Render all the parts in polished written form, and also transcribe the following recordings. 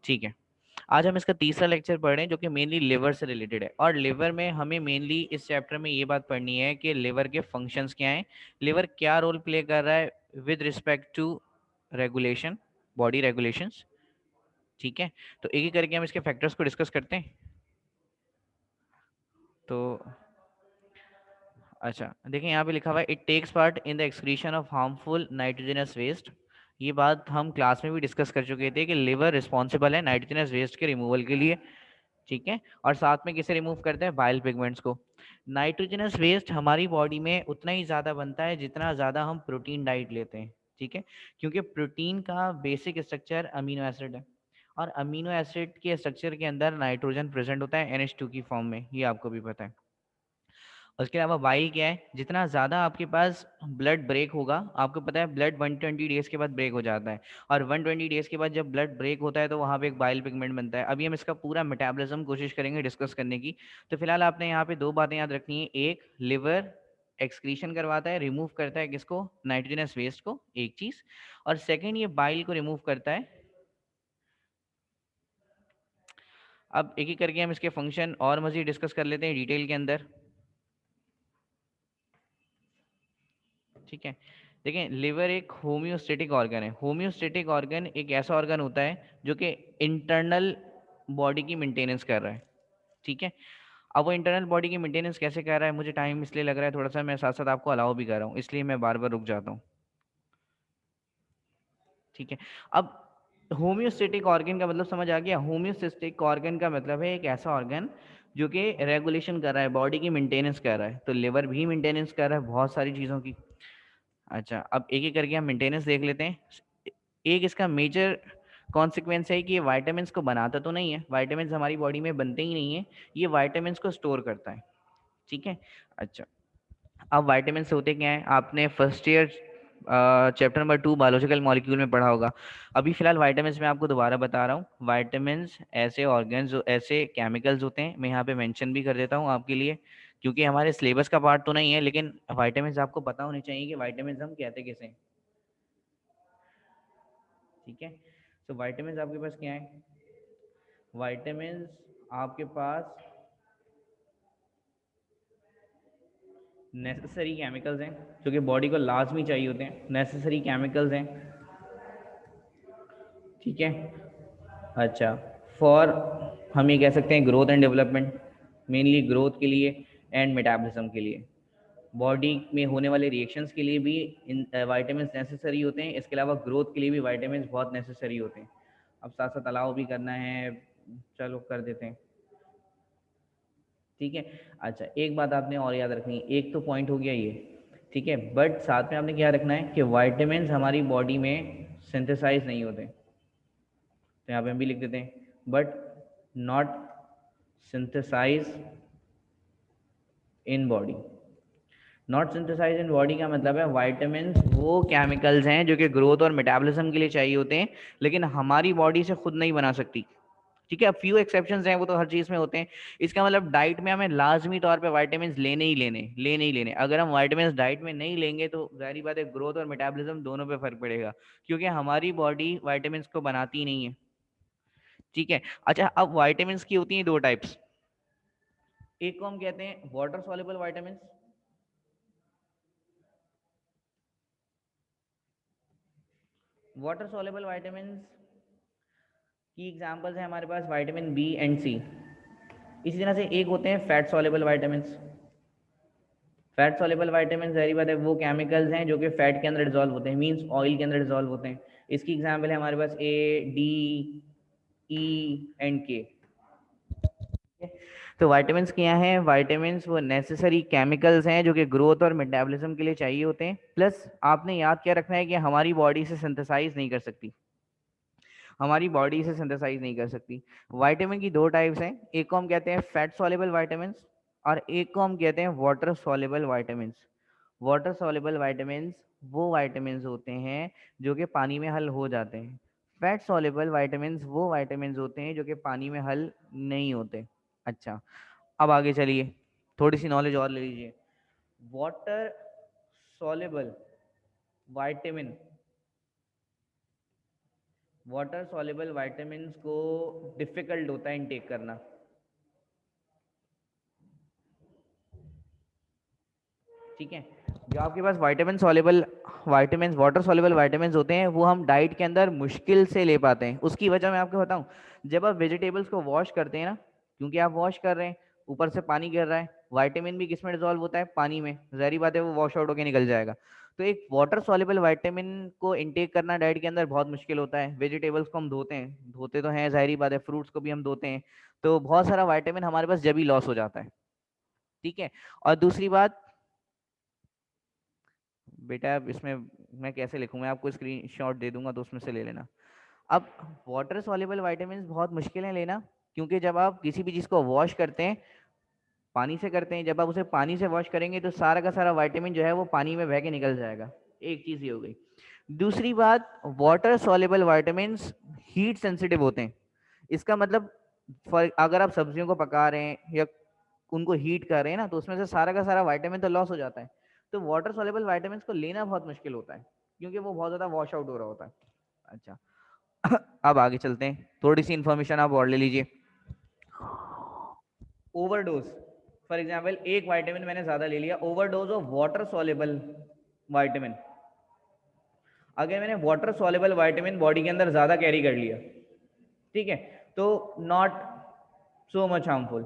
ठीक है, आज हम इसका तीसरा लेक्चर पढ़ रहे हैं जो कि मेनली लिवर से रिलेटेड है। और लिवर में हमें मेनली इस चैप्टर में ये बात पढ़नी है कि लिवर के फंक्शंस क्या हैं, लिवर क्या रोल प्ले कर रहा है with respect to regulation, body regulations. ठीक है, तो एक एक करके हम इसके फैक्टर्स को डिस्कस करते हैं। तो अच्छा देखिए, यहाँ पे लिखा हुआ है it takes part in the excretion of harmful nitrogenous waste. ये बात हम क्लास में भी डिस्कस कर चुके थे कि लिवर रिस्पॉन्सिबल है नाइट्रोजनस वेस्ट के रिमूवल के लिए। ठीक है, और साथ में किसे रिमूव करते हैं, बाइल पिगमेंट्स को। नाइट्रोजनस वेस्ट हमारी बॉडी में उतना ही ज़्यादा बनता है जितना ज़्यादा हम प्रोटीन डाइट लेते हैं। ठीक है, क्योंकि प्रोटीन का बेसिक स्ट्रक्चर अमीनो एसिड है, और अमीनो एसिड के स्ट्रक्चर के अंदर नाइट्रोजन प्रेजेंट होता है NH2 की फॉर्म में, ये आपको भी पता है। उसके अलावा बाइल क्या है, जितना ज़्यादा आपके पास ब्लड ब्रेक होगा, आपको पता है ब्लड 120 डेज के बाद ब्रेक हो जाता है, और 120 डेज के बाद जब ब्लड ब्रेक होता है तो वहाँ पे एक बाइल पिगमेंट बनता है। अभी हम इसका पूरा मेटाबॉलिज्म कोशिश करेंगे डिस्कस करने की। तो फिलहाल आपने यहाँ पे दो बातें याद रखनी है, एक लिवर एक्सक्रीशन करवाता है, रिमूव करता है किसको, नाइट्रोजनस वेस्ट को, एक चीज़। और सेकेंड, ये बाइल को रिमूव करता है। अब एक एक करके हम इसके फंक्शन और मज़ीद डिस्कस कर लेते हैं डिटेल के अंदर। ठीक है, देखिए लिवर एक होम्योस्टेटिक ऑर्गन है। होम्योस्टेटिक ऑर्गन एक ऐसा ऑर्गन होता है जो कि इंटरनल बॉडी की मेंटेनेंस कर रहा है। ठीक है, अब वो इंटरनल बॉडी की मेंटेनेंस कैसे कर रहा है, मुझे टाइम इसलिए लग रहा है थोड़ा सा, मैं साथ साथ आपको अलाउ भी कर रहा हूँ, इसलिए मैं बार बार रुक जाता हूँ। ठीक है, अब होम्योस्टेटिक ऑर्गन का मतलब समझ आ गया। होम्योस्टेटिक ऑर्गन का मतलब है एक ऐसा ऑर्गन जो कि रेगुलेशन कर रहा है, बॉडी की मेंटेनेंस कर रहा है। तो लिवर भी मेंटेनेंस कर रहा है बहुत सारी चीज़ों की। अच्छा, अब एक एक करके हम मेंटेनेंस देख लेते हैं। एक इसका मेजर कॉन्सिक्वेंस है कि ये वाइटामिन को बनाता तो नहीं है, वाइटामिन हमारी बॉडी में बनते ही नहीं है, ये वाइटामिन को स्टोर करता है। ठीक है, अच्छा अब वाइटामिन होते क्या हैं, आपने first year chapter number 2 biological molecule में पढ़ा होगा। अभी फिलहाल वाइटामिन मैं आपको दोबारा बता रहा हूँ। वाइटामिन ऐसे ऑर्गन्स, जो ऐसे केमिकल्स होते हैं, मैं यहाँ पे मेंशन भी कर देता हूँ आपके लिए, क्योंकि हमारे सिलेबस का पार्ट तो नहीं है, लेकिन वाइटामिन आपको पता होने चाहिए कि वाइटामिन हम कहते किसे हैं। ठीक है, तो वाइटामिन आपके पास क्या है, वाइटामिन आपके पास नेसेसरी केमिकल्स हैं जो कि बॉडी को लाजमी चाहिए होते हैं, नेसेसरी केमिकल्स हैं। ठीक है, अच्छा फॉर, हम ये कह सकते हैं growth and development, mainly growth के लिए एंड मेटाबॉलिज्म के लिए, बॉडी में होने वाले रिएक्शंस के लिए भी इन वाइटामिन नेसेसरी होते हैं। इसके अलावा ग्रोथ के लिए भी वाइटामिन बहुत नेसेसरी होते हैं। अब साथ साथ अलाउ भी करना है, चलो कर देते हैं। ठीक है, अच्छा एक बात आपने और याद रखनी है, एक तो पॉइंट हो गया ये, ठीक है, बट साथ में आपने क्या रखना है कि वाइटामिन हमारी बॉडी में सिंथेसाइज नहीं होते। तो यहाँ पे हम भी लिख देते हैं, but not synthesize in body. Not synthesize in body का मतलब है वाइटामिन वो केमिकल्स हैं जो कि ग्रोथ और मेटाबॉलिज्म के लिए चाहिए होते हैं, लेकिन हमारी बॉडी से खुद नहीं बना सकती। ठीक है, अब फ्यू एक्सेप्शंस हैं, वो तो हर चीज में होते हैं। इसका मतलब डाइट में हमें लाजमी तौर पे वाइटामिन लेने ही लेने। अगर हम वाइटामिन डाइट में नहीं लेंगे तो जाहिर बात है ग्रोथ और मेटाबॉलिज्म दोनों पे फर्क पड़ेगा, क्योंकि हमारी बॉडी वाइटामिन को बनाती ही नहीं है। ठीक है, अच्छा अब वाइटामिन की होती हैं दो टाइप्स, एक को हम कहते हैं water soluble vitamin. Water soluble vitamin की एग्जांपल्स हैं हमारे पास विटामिन बी एंड सी। इसी तरह से एक होते हैं fat soluble vitamin. Fat soluble vitamin जारी बात है वो केमिकल्स हैं जो कि फैट के अंदर डिजॉल्व होते हैं, मींस ऑयल के अंदर डिजॉल्व होते हैं। इसकी एग्जांपल है हमारे पास A, D, E and K। तो वाइटामिन क्या हैं, वाइटामिन वो नेसेसरी केमिकल्स हैं जो कि ग्रोथ और मेटाबॉलिज्म के लिए चाहिए होते हैं। प्लस आपने याद क्या रखना है कि हमारी बॉडी से सिंथेसाइज नहीं कर सकती, हमारी बॉडी से सिंथेसाइज नहीं कर सकती। विटामिन की दो टाइप्स हैं, एक को हम कहते हैं फैट सॉल्युबल विटामिन और एक को हम कहते हैं water soluble vitamin. Water soluble vitamin वो विटामिन होते हैं जो कि पानी में हल हो जाते हैं। फैट सॉल्युबल विटामिन वो विटामिन होते हैं जो कि पानी में हल नहीं होते। अच्छा, अब आगे चलिए, थोड़ी सी नॉलेज और ले लीजिए। Water soluble vitamin water soluble vitamin को डिफिकल्ट होता है इनटेक करना। ठीक है, जो आपके पास वाइटामिन वाटर सॉल्युबल वाइटामिन होते हैं वो हम डाइट के अंदर मुश्किल से ले पाते हैं। उसकी वजह मैं आपको बताऊं, जब आप वेजिटेबल्स को वॉश करते हैं ना, क्योंकि आप वॉश कर रहे हैं, ऊपर से पानी गिर रहा है, वाइटामिन भी किस में डिजोल्व होता है, पानी में, जहरी बात है वो वॉश आउट होकर निकल जाएगा। तो एक वाटर सॉल्युबल वाइटामिन को इनटेक करना डाइट के अंदर बहुत मुश्किल होता है। वेजिटेबल्स को हम धोते हैं, धोते तो हैं, जाहिर बात है, फ्रूट्स को भी हम धोते हैं, तो बहुत सारा वाइटामिन हमारे पास जब ही लॉस हो जाता है। ठीक है, और दूसरी बात बेटा, अब इसमें मैं कैसे लिखूं, मैं आपको स्क्रीनशॉट दे दूंगा तो उसमें से ले लेना। अब वाटर सॉल्युबल वाइटामिन बहुत मुश्किल है लेना, क्योंकि जब आप किसी भी चीज़ को वॉश करते हैं, पानी से करते हैं, जब आप उसे पानी से वॉश करेंगे तो सारा का सारा वाइटामिन जो है वो पानी में बह के निकल जाएगा। एक चीज़ ये हो गई। दूसरी बात, water soluble vitamin heat sensitive होते हैं। इसका मतलब अगर आप सब्जियों को पका रहे हैं या उनको हीट कर रहे हैं ना, तो उसमें से सारा का सारा वाइटामिन तो लॉस हो जाता है। तो वाटर सॉल्युबल वाइटामिन को लेना बहुत मुश्किल होता है, क्योंकि वो बहुत ज़्यादा वॉश आउट हो रहा होता है। अच्छा, अब आगे चलते हैं, थोड़ी सी इंफॉर्मेशन आप और ले लीजिए। ओवरडोज, फॉर एग्जाम्पल एक वाइटामिन मैंने ज्यादा ले लिया, overdose of water soluble vitamin. अगर मैंने वाटर सॉल्युबल वाइटामिन बॉडी के अंदर ज्यादा कैरी कर लिया, ठीक है, तो नॉट सो मच हार्मफुल,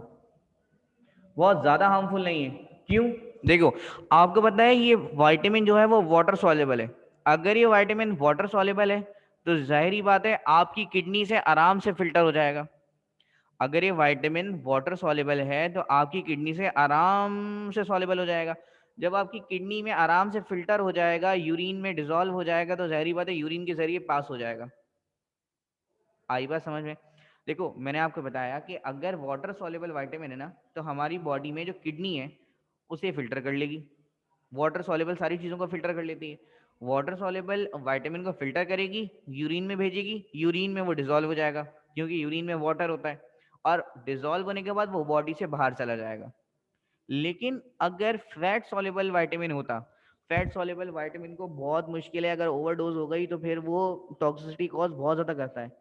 बहुत ज्यादा हार्मफुल नहीं है। क्यों? देखो, आपको पता है ये विटामिन जो है वो वाटर सॉल्युबल है। अगर ये विटामिन वाटर सॉल्युबल है तो जाहिर बात है आपकी किडनी से आराम से फिल्टर हो जाएगा। अगर ये विटामिन वाटर सॉल्युबल है तो आपकी किडनी से आराम से सॉल्युबल हो जाएगा। जब आपकी किडनी में आराम से फिल्टर हो जाएगा, यूरिन में डिसॉल्व हो जाएगा, तो जाहिर बात है यूरिन के जरिए पास हो जाएगा। आई बात समझ में? देखो, मैंने आपको बताया कि अगर वाटर सॉल्युबल विटामिन है ना, तो हमारी बॉडी में जो किडनी है उसे फिल्टर कर लेगी। वाटर सॉल्युबल सारी चीज़ों को फिल्टर कर लेती है। वाटर सॉल्युबल विटामिन को फिल्टर करेगी, यूरिन में भेजेगी, यूरिन में वो डिसॉल्व हो जाएगा, क्योंकि यूरिन में वाटर होता है, और डिसॉल्व होने के बाद वो बॉडी से बाहर चला जाएगा। लेकिन अगर फैट सॉल्युबल विटामिन होता, फैट सॉल्युबल विटामिन को बहुत मुश्किल है, अगर ओवरडोज हो गई तो फिर वो टॉक्सिसिटी कॉज बहुत ज़्यादा करता है।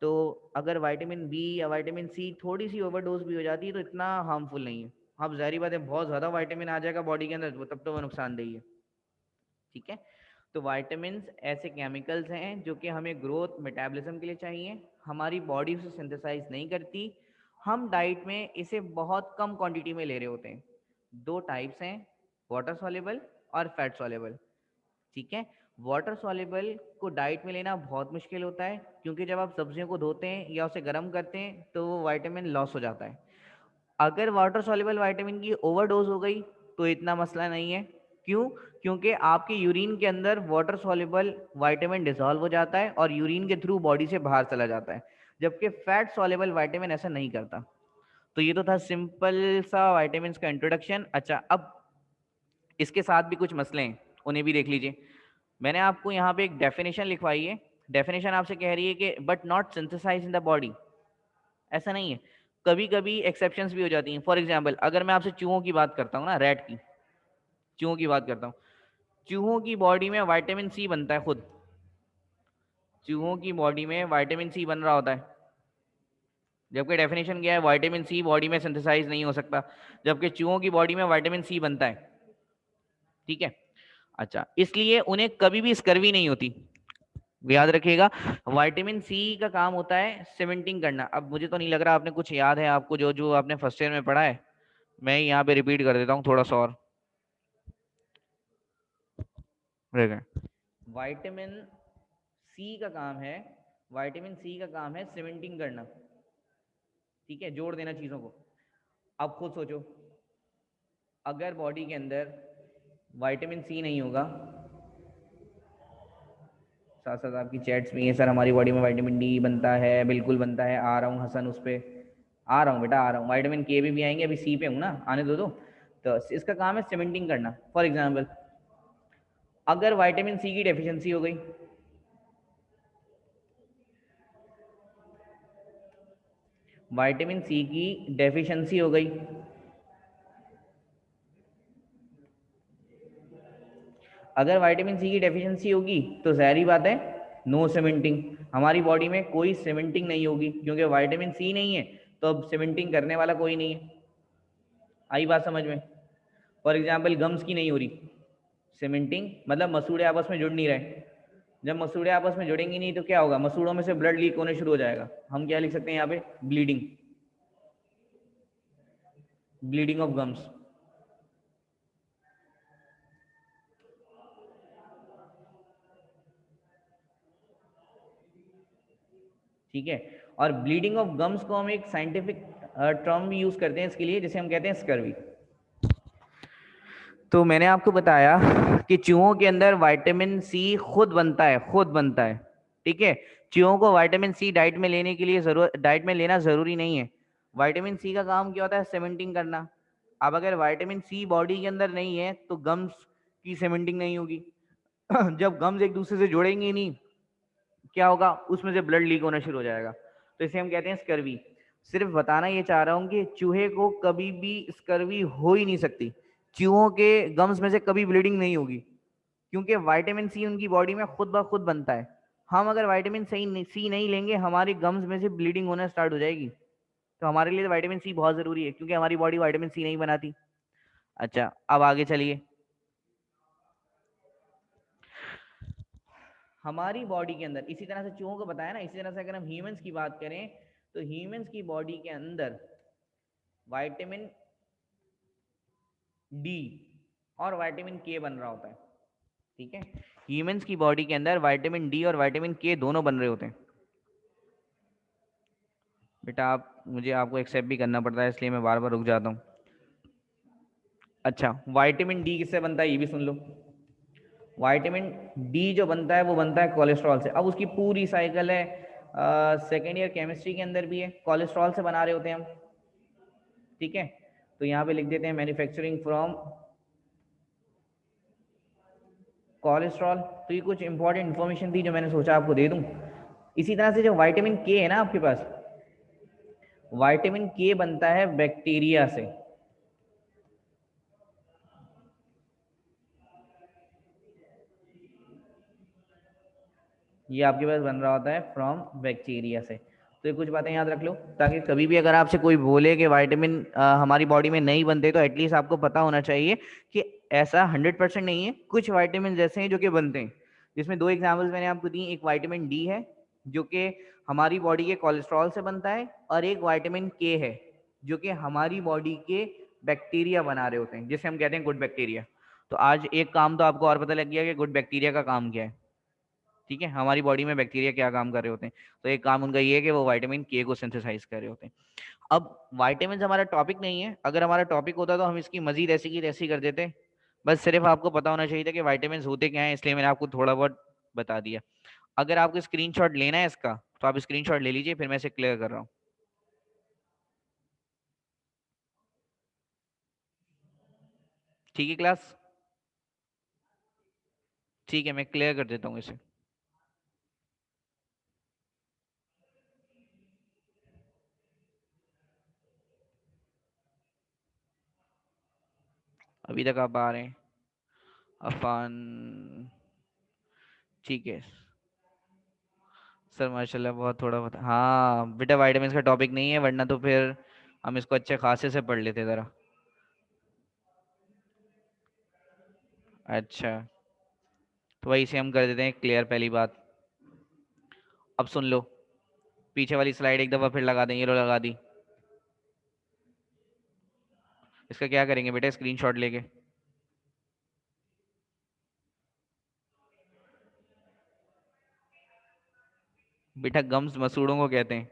तो अगर विटामिन बी या विटामिन सी थोड़ी सी ओवरडोज भी हो जाती है तो इतना हार्मफुल नहीं है। अब जाहिर बात है बहुत ज़्यादा विटामिन आ जाएगा बॉडी के अंदर, तब तो वो नुकसानदेही है। ठीक है, तो विटामिन ऐसे केमिकल्स हैं जो कि हमें ग्रोथ मेटाबॉलिज्म के लिए चाहिए, हमारी बॉडी उसे सिंथेसाइज नहीं करती। हम डाइट में इसे बहुत कम क्वांटिटी में ले रहे होते हैं। दो टाइप्स हैं, वाटर सॉल्युबल और फैट सॉल्युबल। ठीक है, वाटर सॉल्युबल को डाइट में लेना बहुत मुश्किल होता है, क्योंकि जब आप सब्जियों को धोते हैं या उसे गर्म करते हैं तो वो विटामिन लॉस हो जाता है। अगर वाटर सॉल्युबल विटामिन की ओवरडोज हो गई तो इतना मसला नहीं है। क्यों? क्योंकि आपके यूरिन के अंदर वाटर सॉल्युबल विटामिन डिसॉल्व हो जाता है और यूरिन के थ्रू बॉडी से बाहर चला जाता है, जबकि फैट सॉल्युबल विटामिन ऐसा नहीं करता। तो ये तो था सिंपल सा विटामिन का इंट्रोडक्शन। अच्छा, अब इसके साथ भी कुछ मसले हैं, उन्हें भी देख लीजिए। मैंने आपको यहाँ पे एक डेफिनेशन लिखवाई है। डेफिनेशन आपसे कह रही है कि but not synthesize in the body. ऐसा नहीं है, कभी कभी एक्सेप्शंस भी हो जाती हैं। फॉर एग्जांपल, अगर मैं आपसे चूहों की बात करता हूँ ना, रैट की, चूहों की बात करता हूँ, चूहों की बॉडी में विटामिन सी बनता है खुद। चूहों की बॉडी में विटामिन सी बन रहा होता है, जबकि डेफिनेशन क्या है, विटामिन सी बॉडी में सिंथेसाइज नहीं हो सकता, जबकि चूहों की बॉडी में विटामिन सी बनता है। ठीक है, अच्छा, इसलिए उन्हें कभी भी स्कर्वी नहीं होती। याद रखिएगा, विटामिन सी का काम होता है सीमेंटिंग करना। अब मुझे तो नहीं लग रहा आपने कुछ याद है, आपको जो जो आपने फर्स्ट ईयर में पढ़ा है, मैं यहाँ पे रिपीट कर देता हूँ थोड़ा सा और। विटामिन सी का काम है, विटामिन सी का काम है सीमेंटिंग करना। ठीक है, जोड़ देना चीजों को। अब खुद सोचो, अगर बॉडी के अंदर विटामिन सी नहीं होगा, साथ साथ आपकी चैट्स में ये सर हमारी बॉडी में विटामिन डी बनता है, बिल्कुल बनता है, आ रहा हूँ हसन उस पर, आ रहा हूँ बेटा आ रहा हूँ, विटामिन के भी आएंगे, अभी सी पे हूँ ना, आने दो। तो इसका काम है सीमेंटिंग करना। फॉर एग्जाम्पल, अगर विटामिन सी की डेफिशिएंसी हो गई, विटामिन सी की डेफिशिएंसी हो गई, अगर विटामिन सी की डेफिशिएंसी होगी तो जहरी बात है नो सीमेंटिंग, हमारी बॉडी में कोई सीमेंटिंग नहीं होगी क्योंकि विटामिन सी नहीं है, तो अब सीमेंटिंग करने वाला कोई नहीं है। आई बात समझ में? फॉर एग्जाम्पल गम्स की नहीं हो रही सीमेंटिंग, मतलब मसूड़े आपस में जुड़ नहीं रहे। जब मसूड़े आपस में जुड़ेंगे नहीं तो क्या होगा, मसूड़ों में से ब्लड लीक होने शुरू हो जाएगा। हम क्या लिख सकते हैं यहाँ पे, ब्लीडिंग, ब्लीडिंग ऑफ गम्स। ठीक है, और ब्लीडिंग ऑफ गम्स को हम एक साइंटिफिक टर्म भी यूज करते हैं इसके लिए, जिसे हम कहते हैं स्कर्वी। तो मैंने आपको बताया कि चूहों के अंदर विटामिन सी खुद बनता है, खुद बनता है। ठीक है, चूहों को विटामिन सी डाइट में लेने के लिए जरूरत, डाइट में लेना जरूरी नहीं है। विटामिन सी का काम क्या होता है, सीमेंटिंग करना। अब अगर विटामिन सी बॉडी के अंदर नहीं है तो गम्स की सीमेंटिंग नहीं होगी। जब गम्स एक दूसरे से जुड़ेंगे नहीं, क्या होगा, उसमें से ब्लड लीक होना शुरू हो जाएगा। तो इसे हम कहते हैं स्कर्वी। सिर्फ बताना ये चाह रहा हूं कि चूहे को कभी भी स्कर्वी हो ही नहीं सकती, चूहों के गम्स में से कभी ब्लीडिंग नहीं होगी, क्योंकि विटामिन सी उनकी बॉडी में खुद ब खुद बनता है। हम अगर विटामिन सी नहीं लेंगे, हमारी गम्स में से ब्लीडिंग होना स्टार्ट हो जाएगी। तो हमारे लिए विटामिन सी बहुत जरूरी है, क्योंकि हमारी बॉडी विटामिन सी नहीं बनाती। अच्छा, अब आगे चलिए। हमारी बॉडी के अंदर, इसी तरह से चूहों को बताया ना, इसी तरह से अगर हम ह्यूमंस की बात करें तो ह्यूमंस की बॉडी के अंदर विटामिन डी और विटामिन के बन रहा होता है। ठीक है, ह्यूमंस की बॉडी के अंदर विटामिन डी और विटामिन के दोनों बन रहे होते हैं। बेटा आप, मुझे आपको एक्सेप्ट भी करना पड़ता है, इसलिए मैं बार बार रुक जाता हूँ। अच्छा, विटामिन डी किससे बनता है ये भी सुन लो। विटामिन डी जो बनता है वो बनता है कोलेस्ट्रॉल से। अब उसकी पूरी साइकिल है, सेकेंड ईयर केमिस्ट्री के अंदर भी है, कोलेस्ट्रॉल से बना रहे होते हैं हम। ठीक है, तो यहाँ पे लिख देते हैं मैन्युफैक्चरिंग फ्रॉम कोलेस्ट्रॉल। तो ये कुछ इंपॉर्टेंट इन्फॉर्मेशन थी जो मैंने सोचा आपको दे दूं। इसी तरह से जो विटामिन के है ना आपके पास, विटामिन के बनता है बैक्टीरिया से। ये आपके पास बन रहा होता है फ्रॉम बैक्टीरिया से। तो ये कुछ बातें याद रख लो, ताकि कभी भी अगर आपसे कोई बोले कि विटामिन हमारी बॉडी में नहीं बनते, तो एटलीस्ट आपको पता होना चाहिए कि ऐसा 100% नहीं है। कुछ विटामिन ऐसे हैं जो कि बनते हैं, जिसमें दो एग्जाम्पल्स मैंने आपको दी। एक विटामिन डी है जो कि हमारी बॉडी के कोलेस्ट्रॉल से बनता है, और एक विटामिन के है जो कि हमारी बॉडी के बैक्टीरिया बना रहे होते हैं, जिसे हम कहते हैं गुड बैक्टीरिया। तो आज एक काम तो आपको और पता लग गया कि गुड बैक्टीरिया का काम क्या है। ठीक है, हमारी बॉडी में बैक्टीरिया क्या काम कर रहे होते हैं। तो एक काम उनका ये है कि वो विटामिन के को सिंथेसाइज कर रहे होते हैं। अब विटामिन हमारा टॉपिक नहीं है, अगर हमारा टॉपिक होता तो हम इसकी मजीद ऐसी की तैसी कर देते। बस सिर्फ आपको पता होना चाहिए था कि विटामिन होते क्या है, इसलिए मैंने आपको थोड़ा बहुत बता दिया। अगर आपको स्क्रीनशॉट लेना है इसका तो आप स्क्रीनशॉट ले लीजिए, फिर मैं इसे क्लियर कर रहा हूँ। ठीक है क्लास, ठीक है, मैं क्लियर कर देता हूँ इसे। अभी तक आप आ रहे हैं अफान? ठीक है सर, माशाल्लाह, बहुत थोड़ा बहुत। हाँ बेटा, वाइटामिन का टॉपिक नहीं है, वरना तो फिर हम इसको अच्छे खासे से पढ़ लेते ज़रा। अच्छा, तो वही से हम कर देते हैं क्लियर, पहली बात। अब सुन लो, पीछे वाली स्लाइड एक दफ़ा फिर लगा दें, ये लो लगा दी। इसका क्या करेंगे बेटा, स्क्रीनशॉट लेके? बेटा गम्स मसूड़ों को कहते हैं।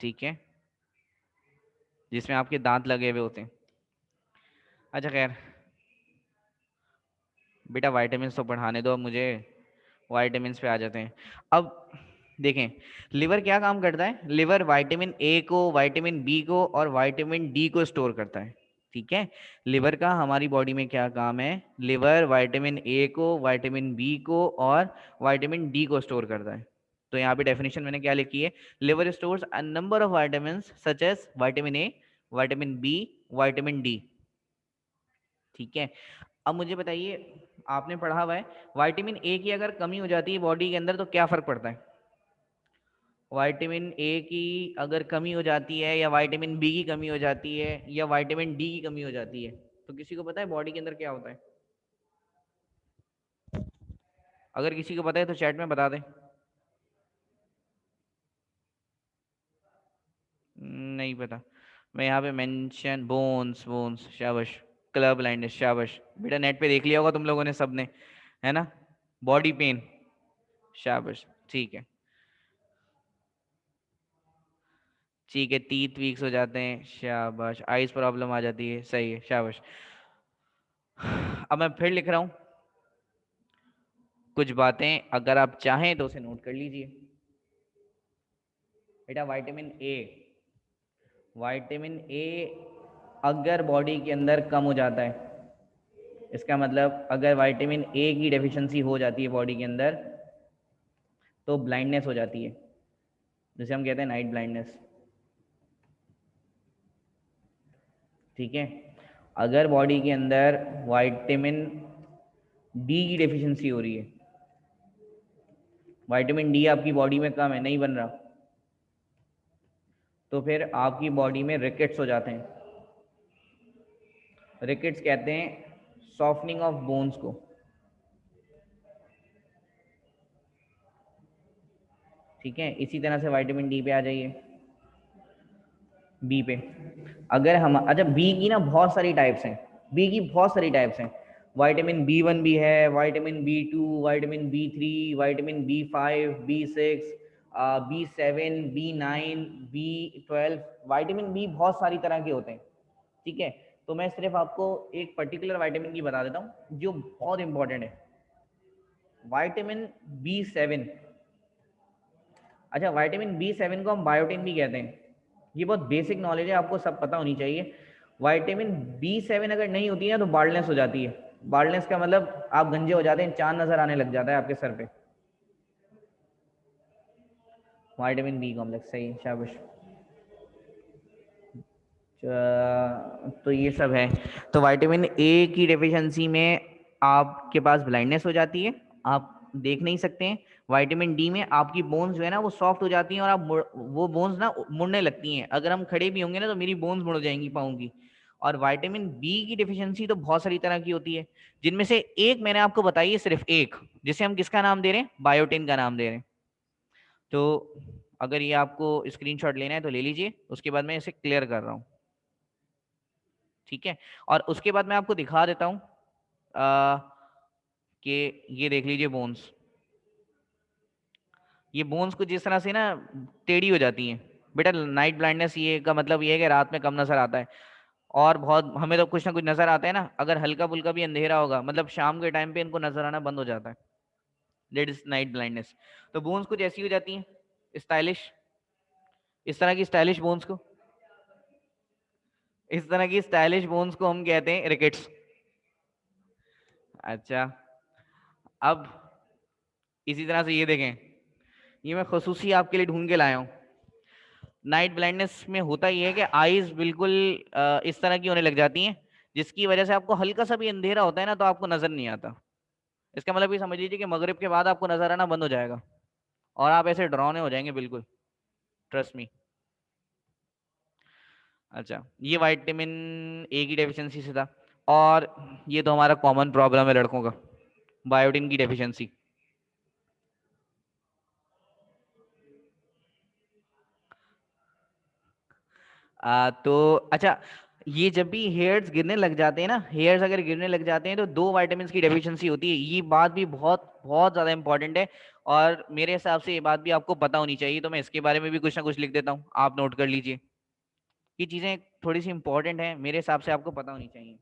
ठीक है, जिसमें आपके दांत लगे हुए होते हैं। अच्छा खैर बेटा, वाइटामिन तो पढ़ाने दो अब मुझे, वाइटामिन पे आ जाते हैं। अब देखें, लिवर क्या काम करता है। लिवर विटामिन ए को, विटामिन बी को और विटामिन डी को स्टोर करता है। ठीक है, लिवर का हमारी बॉडी में क्या काम है, लिवर विटामिन ए को, विटामिन बी को और विटामिन डी को स्टोर करता है। तो यहाँ पे डेफिनेशन मैंने क्या लिखी है, liver stores a number of vitamin such as vitamin A, vitamin B, vitamin D. ठीक है, अब मुझे बताइए, आपने पढ़ा हुआ है विटामिन ए की अगर कमी हो जाती है बॉडी के अंदर तो क्या फर्क पड़ता है? विटामिन ए की अगर कमी हो जाती है या विटामिन बी की कमी हो जाती है या विटामिन डी की कमी हो जाती है तो किसी को पता है बॉडी के अंदर क्या होता है? अगर किसी को पता है तो चैट में बता दें। नहीं पता। मैं यहाँ पे मेंशन बोन्स बोन्स, शाबाश। क्लब ब्लाइंडनेस, शाबाश बेटा, नेट पे देख लिया होगा तुम लोगों ने सबने, है ना? बॉडी पेन, शाबाश, ठीक है। ठीक है, टीथ वीक्स हो जाते हैं, शाबाश। आइज प्रॉब्लम आ जाती है, सही है, शाबाश। अब मैं फिर लिख रहा हूँ कुछ बातें, अगर आप चाहें तो उसे नोट कर लीजिए। बेटा विटामिन ए, विटामिन ए अगर बॉडी के अंदर कम हो जाता है, इसका मतलब अगर विटामिन ए की डेफिशिएंसी हो जाती है बॉडी के अंदर तो ब्लाइंडनेस हो जाती है, जिसे हम कहते हैं नाइट ब्लाइंडनेस। ठीक है, अगर बॉडी के अंदर विटामिन डी की डेफिशिएंसी हो रही है, विटामिन डी आपकी बॉडी में कम है, नहीं बन रहा, तो फिर आपकी बॉडी में रिकेट्स हो जाते हैं। रिकेट्स कहते हैं सॉफ्टनिंग ऑफ बोन्स को। ठीक है, इसी तरह से विटामिन डी पे आ जाइए, बी पे। अगर हम, अच्छा, बी की ना बहुत सारी टाइप्स हैं, बी की बहुत सारी टाइप्स हैं। विटामिन बी वन भी है, vitamin B two, vitamin B three, vitamin B five, B six, B seven, B nine, B twelve. Vitamin B बहुत सारी तरह के होते हैं। ठीक है, तो मैं सिर्फ आपको एक पर्टिकुलर विटामिन की बता देता हूँ जो बहुत इंपॉर्टेंट है, विटामिन बी सेवन। अच्छा, विटामिन बी सेवन को हम बायोटिन भी कहते हैं। ये बहुत बेसिक नॉलेज है, आपको सब पता होनी चाहिए। विटामिन बी सेवन अगर नहीं होती है तो बाल्डनेस हो जाती है। बाल्डनेस का मतलब आप गंजे हो जाते हैं, चांद नजर आने लग जाता है आपके सर पे। विटामिन बी कॉम्प्लेक्स, सही, शाबाश। तो ये सब है। तो विटामिन ए की डेफिशिएंसी में आपके पास ब्लाइंडनेस हो जाती है, आप देख नहीं सकते हैं। विटामिन डी में आपकी बोन्स जो है ना वो सॉफ्ट हो जाती हैं और आप वो बोन्स ना मुड़ने लगती हैं। अगर हम खड़े भी होंगे ना तो मेरी बोन्स मुड़ जाएंगी पाँव की। और विटामिन बी की डेफिशिएंसी तो बहुत सारी तरह की होती है, जिनमें से एक मैंने आपको बताई है, सिर्फ एक, जिसे हम किसका नाम दे रहे हैं? बायोटिन का नाम दे रहे हैं। तो अगर ये आपको स्क्रीनशॉट लेना है तो ले लीजिए, उसके बाद मैं इसे क्लियर कर रहा हूँ। ठीक है, और उसके बाद मैं आपको दिखा देता हूं कि ये देख लीजिए बोन्स। ये बोन्स को जिस तरह से ना टेढ़ी हो जाती हैं बेटा, नाइट ब्लाइंडनेस ये का मतलब ये है कि रात में कम नजर आता है, और बहुत हमें तो कुछ ना कुछ नजर आता है ना। अगर हल्का फुल्का भी अंधेरा होगा, मतलब शाम के टाइम पे इनको नजर आना बंद हो जाता है, दैट इज नाइट ब्लाइंडनेस। तो बोन्स कुछ ऐसी हो जाती हैं, स्टाइलिश, इस तरह की स्टाइलिश बोन्स को, इस तरह की स्टाइलिश बोन्स को हम कहते हैं रिकेट्स। अच्छा, अब इसी तरह से ये देखें, ये मैं खसूसी आपके लिए ढूंढ के लाया हूँ। नाइट ब्लाइंडनेस में होता ही है कि आईज बिल्कुल इस तरह की होने लग जाती हैं, जिसकी वजह से आपको हल्का सा भी अंधेरा होता है ना तो आपको नजर नहीं आता। इसका मतलब ये समझ लीजिए कि मगरिब के बाद आपको नजर आना बंद हो जाएगा और आप ऐसे डरावने हो जाएंगे, बिल्कुल, ट्रस्ट मी। अच्छा, ये विटामिन ए की डेफिशिएंसी से था। और ये तो हमारा कॉमन प्रॉब्लम है लड़कों का, बायोटिन की डेफिशिएंसी। तो अच्छा, ये जब भी हेयर्स गिरने लग जाते हैं ना, हेयर्स अगर गिरने लग जाते हैं तो दो विटामिन की डेफिशिएंसी होती है। ये बात भी बहुत बहुत ज्यादा इंपॉर्टेंट है, और मेरे हिसाब से ये बात भी आपको पता होनी चाहिए, तो मैं इसके बारे में भी कुछ ना कुछ लिख देता हूँ, आप नोट कर लीजिए। ये चीजें थोड़ी सी इंपॉर्टेंट है, मेरे हिसाब से आपको पता होनी चाहिए।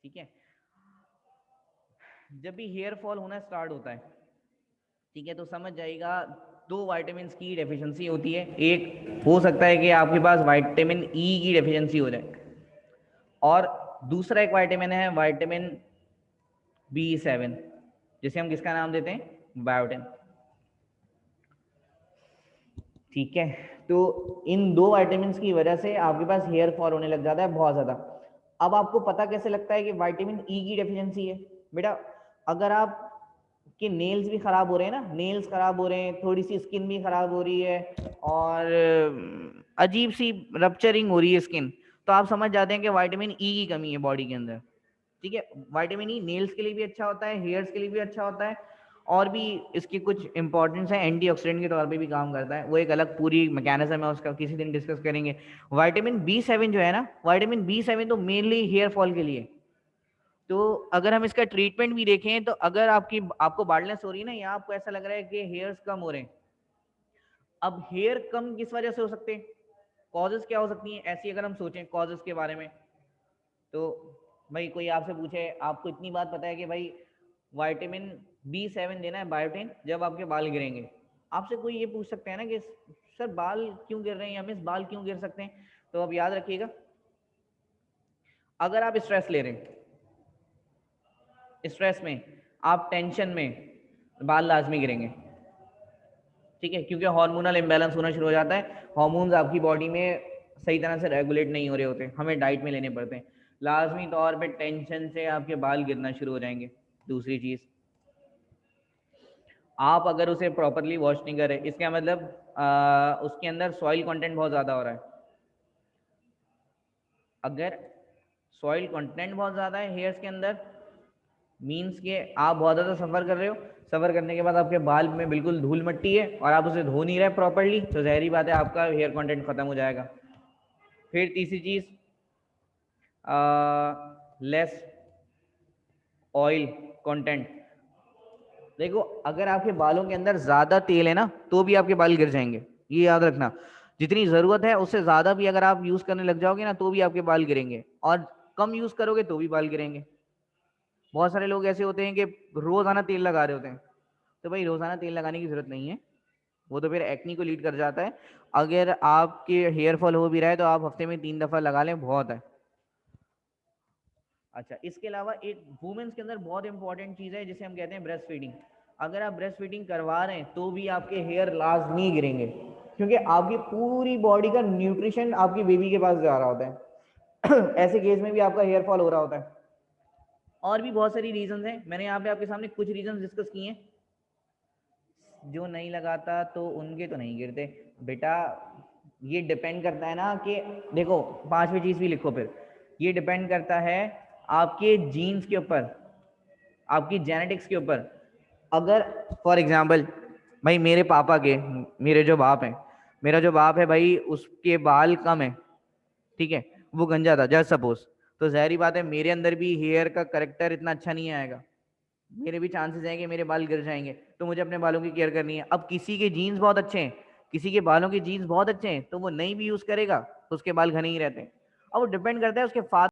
ठीक है, जब भी हेयर फॉल होना स्टार्ट होता है, ठीक है, तो समझ जाइएगा दो विटामिन की डेफिशिएंसी होती है। एक हो सकता है कि आपके पास विटामिन ई की डेफिशिएंसी हो जाए, और दूसरा एक विटामिन है विटामिन बी सेवन, जिसे हम किसका नाम देते हैं? बायोटिन। ठीक है, तो इन दो विटामिन की वजह से आपके पास हेयर फॉल होने लग जाता है बहुत ज्यादा। अब आपको पता कैसे लगता है कि विटामिन ई की डेफिशिएंसी है? बेटा अगर आप के नेल्स भी खराब हो रहे हैं ना, नेल्स खराब हो रहे हैं, थोड़ी सी स्किन भी खराब हो रही है और अजीब सी रप्चरिंग हो रही है स्किन, तो आप समझ जाते हैं कि विटामिन ई की कमी है बॉडी के अंदर। ठीक है, विटामिन ई नेल्स के लिए भी अच्छा होता है, हेयर्स के लिए भी अच्छा होता है, और भी इसकी कुछ इंपॉर्टेंस है, एंटीऑक्सीडेंट के तौर पे भी काम करता है, वो एक अलग पूरी मैकेनिज्म है उसका, किसी दिन डिस्कस करेंगे। विटामिन बी 7 जो है ना, विटामिन बी 7 तो मेनली हेयर फॉल के लिए। तो अगर हम इसका ट्रीटमेंट भी देखें तो अगर आपको बाल्डनेस हो रही है ना, या आपको ऐसा लग रहा है कि हेयर्स कम हो रहे हैं, अब हेयर कम किस वजह से हो सकते हैं, कॉजेस क्या हो सकती हैं ऐसी, अगर हम सोचें कॉजेस के बारे में, तो भाई कोई आपसे पूछे, आपको इतनी बात पता है कि भाई विटामिन बी 7 देना है बायोटिन जब आपके बाल गिरेंगे, आपसे कोई ये पूछ सकता है ना कि सर बाल क्यों गिर रहे हैं या मिस बाल क्यों गिर सकते हैं, तो अब याद रखिएगा, अगर आप स्ट्रेस ले रहे हैं, स्ट्रेस में, आप टेंशन में, बाल लाजमी गिरेंगे। ठीक है, क्योंकि हार्मोनल इम्बैलेंस होना शुरू हो जाता है, हार्मोन्स आपकी बॉडी में सही तरह से रेगुलेट नहीं हो रहे होते, हमें डाइट में लेने पड़ते हैं, लाजमी तौर पे टेंशन से आपके बाल गिरना शुरू हो जाएंगे। दूसरी चीज, आप अगर उसे प्रॉपरली वॉश नहीं करें, इसका मतलब उसके अंदर सॉइल कंटेंट बहुत ज़्यादा हो रहा है। अगर सॉइल कंटेंट बहुत ज़्यादा है हेयर्स के अंदर, मीन्स के आप बहुत ज़्यादा सफ़र कर रहे हो, सफ़र करने के बाद आपके बाल में बिल्कुल धूल मट्टी है और आप उसे धो नहीं रहे प्रॉपरली, तो जहरी बात है आपका हेयर कंटेंट ख़त्म हो जाएगा। फिर तीसरी चीज़, लेस ऑयल कंटेंट। देखो अगर आपके बालों के अंदर ज़्यादा तेल है ना, तो भी आपके बाल गिर जाएंगे, ये याद रखना। जितनी ज़रूरत है उससे ज़्यादा भी अगर आप यूज़ करने लग जाओगे ना, तो भी आपके बाल गिरेंगे, और कम यूज़ करोगे तो भी बाल गिरेंगे। बहुत सारे लोग ऐसे होते हैं कि रोज़ाना तेल लगा रहे होते हैं, तो भाई रोज़ाना तेल लगाने की ज़रूरत नहीं है, वो तो फिर एक्नी को लीड कर जाता है। अगर आपके हेयर फॉल हो भी रहा है तो आप हफ्ते में 3 दफ़ा लगा लें, बहुत है। अच्छा, इसके अलावा एक वुमेन्स के अंदर बहुत इंपॉर्टेंट चीज़ है जिसे हम कहते हैं ब्रेस्ट फीडिंग। अगर आप ब्रेस्ट फीडिंग करवा रहे हैं तो भी आपके हेयर लाजमी गिरेंगे, क्योंकि आपकी पूरी बॉडी का न्यूट्रिशन आपकी बेबी के पास जा रहा होता है ऐसे केस में भी आपका हेयर फॉल हो रहा होता है। और भी बहुत सारी रीजंस हैं, मैंने यहाँ पे आपके सामने कुछ रीजंस डिस्कस किए हैं। जो नहीं लगाता तो उनके तो नहीं गिरते बेटा, ये डिपेंड करता है ना कि, देखो पांचवी चीज भी लिखो फिर, ये डिपेंड करता है आपके जीन्स के ऊपर, आपकी जेनेटिक्स के ऊपर। अगर फॉर एग्जांपल भाई मेरे पापा के, मेरे जो बाप हैं, मेरा जो बाप है भाई उसके बाल कम है, ठीक है, वो गंजा था जस्ट सपोज, तो जहरी बात है मेरे अंदर भी हेयर का करेक्टर इतना अच्छा नहीं आएगा, मेरे भी चांसेस हैं कि मेरे बाल गिर जाएंगे, तो मुझे अपने बालों की केयर करनी है। अब किसी के जीन्स बहुत अच्छे हैं, किसी के बालों के जीन्स बहुत अच्छे हैं, तो वो नहीं भी यूज करेगा तो उसके बाल घने ही रहते हैं। अब वो डिपेंड करता है उसके फादर